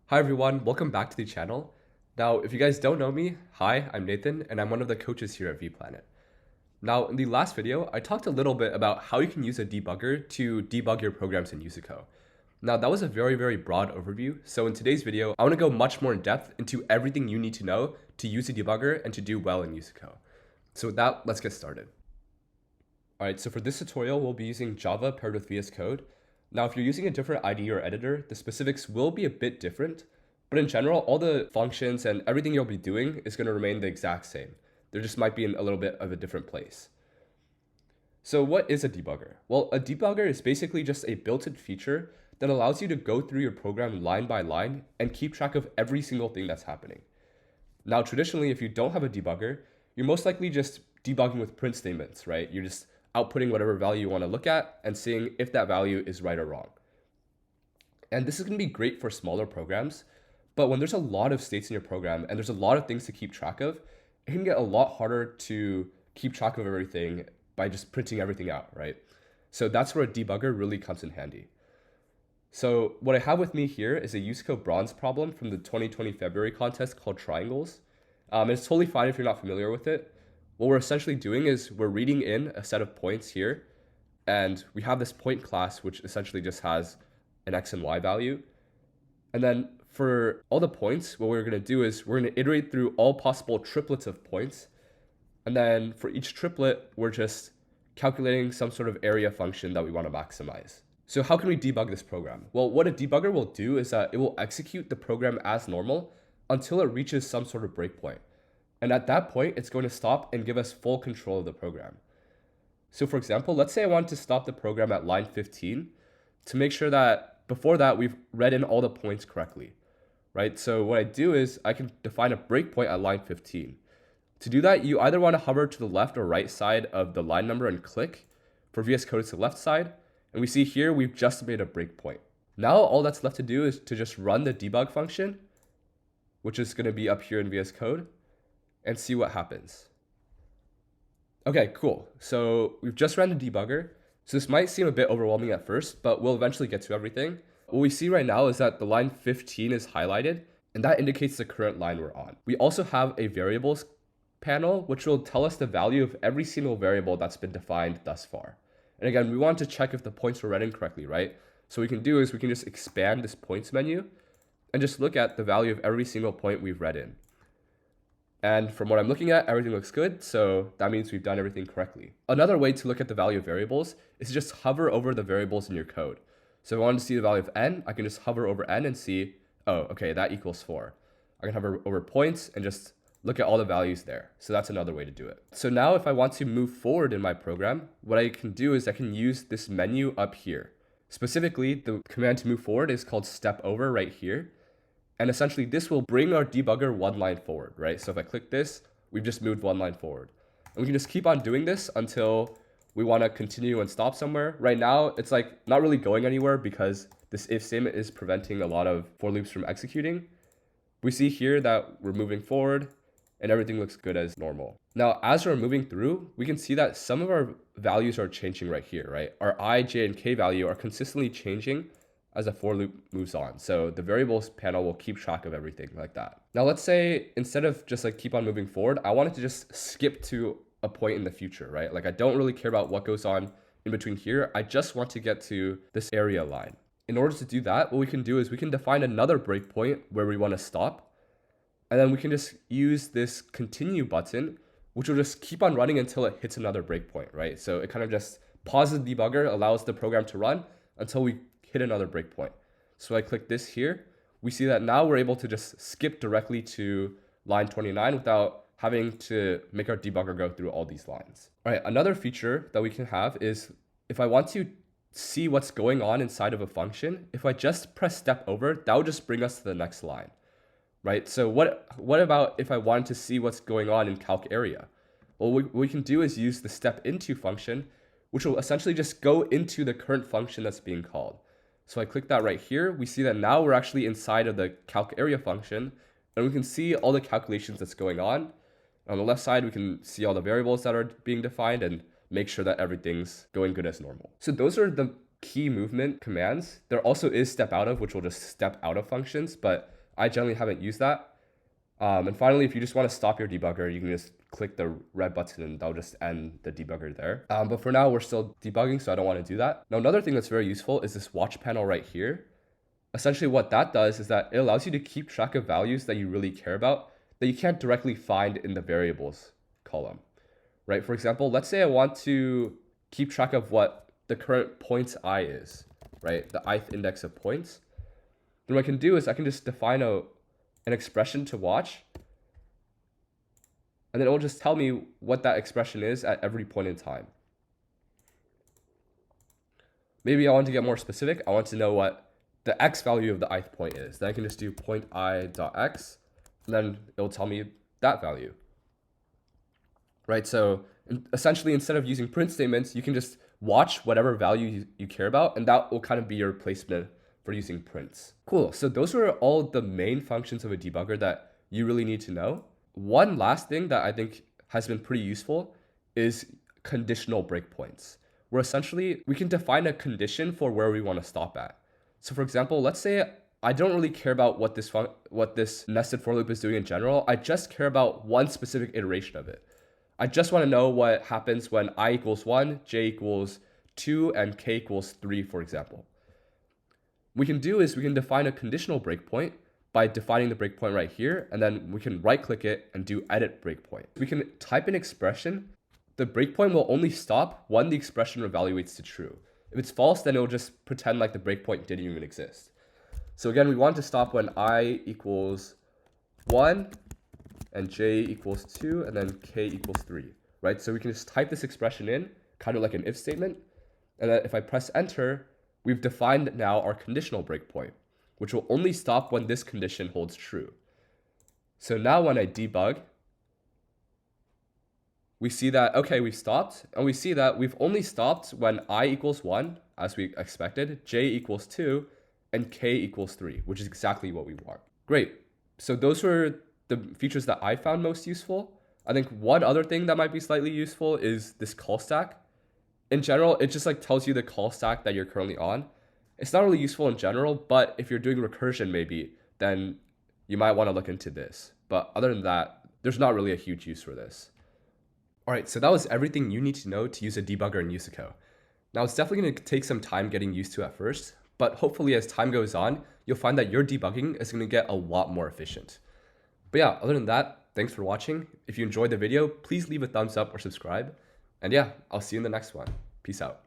Hi everyone, welcome back to the channel. Now, if you guys don't know me, hi, I'm Nathan, and I'm one of the coaches here at vPlanet. Now, in the last video, I talked a little bit about how you can use a debugger to debug your programs in USACO. Now, that was a very broad overview, so in today's video, I want to go much more in depth into everything you need to know to use a debugger and to do well in USACO. So with that, let's get started. Alright, so for this tutorial, we'll be using Java paired with VS Code. Now, if you're using a different IDE or editor, the specifics will be a bit different, but in general, all the functions and everything you'll be doing is going to remain the exact same. There just might be in a little bit of a different place. So what is a debugger? Well, a debugger is basically just a built-in feature that allows you to go through your program line by line and keep track of every single thing that's happening. Now, traditionally, if you don't have a debugger, you're most likely just debugging with print statements, right? You're just outputting whatever value you want to look at and seeing if that value is right or wrong. And this is going to be great for smaller programs, but when there's a lot of states in your program and there's a lot of things to keep track of, it can get a lot harder to keep track of everything by just printing everything out, right? So that's where a debugger really comes in handy. So what I have with me here is a USACO bronze problem from the 2020 February contest called Triangles. And it's totally fine if you're not familiar with it. What we're essentially doing is we're reading in a set of points here, and we have this point class, which essentially just has an X and Y value. And then for all the points, what we're going to do is we're going to iterate through all possible triplets of points. And then for each triplet, we're just calculating some sort of area function that we want to maximize. So how can we debug this program? Well, what a debugger will do is that it will execute the program as normal until it reaches some sort of breakpoint. And at that point, it's going to stop and give us full control of the program. So for example, let's say I want to stop the program at line 15 to make sure that before that we've read in all the points correctly, right? So what I do is I can define a breakpoint at line 15. To do that, you either want to hover to the left or right side of the line number and click. For VS Code, it's the left side. And we see here, we've just made a breakpoint. Now all that's left to do is to just run the debug function, which is going to be up here in VS Code, and see what happens. Okay, cool. So we've just ran the debugger. So this might seem a bit overwhelming at first, but we'll eventually get to everything. What we see right now is that the line 15 is highlighted, and that indicates the current line we're on. We also have a variables panel, which will tell us the value of every single variable that's been defined thus far. And again, we want to check if the points were read in correctly, right? So what we can do is we can just expand this points menu and just look at the value of every single point we've read in. And from what I'm looking at, everything looks good, so that means we've done everything correctly. Another way to look at the value of variables is to just hover over the variables in your code. So if I want to see the value of n, I can just hover over n and see, oh, okay, that equals 4. I can hover over points and just look at all the values there. So that's another way to do it. So now if I want to move forward in my program, what I can do is I can use this menu up here. Specifically, the command to move forward is called step over right here. And essentially this will bring our debugger one line forward, right? So if I click this, we've just moved one line forward. And we can just keep on doing this until we want to continue and stop somewhere. Right now, it's like not really going anywhere because this if statement is preventing a lot of for loops from executing. We see here that we're moving forward and everything looks good as normal. Now, as we're moving through, we can see that some of our values are changing right here, right? Our I, J, and K value are consistently changing as a for loop moves on. So the variables panel will keep track of everything like that. Now let's say instead of just like keep on moving forward, I wanted to just skip to a point in the future, right? Like I don't really care about what goes on in between here. I just want to get to this area line. In order to do that, what we can do is we can define another breakpoint where we want to stop. And then we can just use this continue button, which will just keep on running until it hits another breakpoint, right? So it kind of just pauses the debugger, allows the program to run until we hit another breakpoint. So I click this here. We see that now we're able to just skip directly to line 29 without having to make our debugger go through all these lines. All right, another feature that we can have is if I want to see what's going on inside of a function, if I just press step over, that would just bring us to the next line, right? So what about if I wanted to see what's going on in calc area? Well, what we can do is use the step into function, which will essentially just go into the current function that's being called. So I click that right here. We see that now we're actually inside of the calc area function, and we can see all the calculations that's going on. On the left side, we can see all the variables that are being defined and make sure that everything's going good as normal. So those are the key movement commands. There also is step out of, which will just step out of functions, but I generally haven't used that. And finally, if you just want to stop your debugger, you can just click the red button and that'll just end the debugger there. But for now, we're still debugging, so I don't want to do that. Now, another thing that's very useful is this watch panel right here. Essentially, what that does is that it allows you to keep track of values that you really care about that you can't directly find in the variables column, right? For example, let's say I want to keep track of what the current points I is, right? The ith index of points. Then what I can do is I can just define an expression to watch, and then it will just tell me what that expression is at every point in time. Maybe I want to get more specific. I want to know what the x value of the ith point is. Then I can just do point I.x, and then it'll tell me that value. Right, so essentially instead of using print statements, you can just watch whatever value you care about, and that will kind of be your replacement for using prints. Cool, so those were all the main functions of a debugger that you really need to know. One last thing that I think has been pretty useful is conditional breakpoints, where essentially we can define a condition for where we want to stop at. So for example, let's say I don't really care about what this nested for loop is doing in general. I just care about one specific iteration of it. I just want to know what happens when I equals 1, j equals 2, and k equals 3, for example. What we can do is we can define a conditional breakpoint by defining the breakpoint right here, and then we can right-click it and do edit breakpoint. We can type an expression. The breakpoint will only stop when the expression evaluates to true. If it's false, then it will just pretend like the breakpoint didn't even exist. So again, we want to stop when I equals 1 and j equals 2 and then k equals 3, right? So we can just type this expression in, kind of like an if statement. And then if I press enter, we've defined now our conditional breakpoint, which will only stop when this condition holds true. So now when I debug, we see that, okay, we've stopped, and we see that we've only stopped when I equals 1, as we expected, j equals 2, and k equals 3, which is exactly what we want. Great. So those were the features that I found most useful. I think one other thing that might be slightly useful is this call stack. In general, it just like tells you the call stack that you're currently on. It's not really useful in general, but if you're doing recursion maybe, then you might want to look into this. But other than that, there's not really a huge use for this. All right, so that was everything you need to know to use a debugger in USACO. Now, it's definitely going to take some time getting used to at first, but hopefully as time goes on, you'll find that your debugging is going to get a lot more efficient. But yeah, other than that, thanks for watching. If you enjoyed the video, please leave a thumbs up or subscribe. And yeah, I'll see you in the next one. Peace out.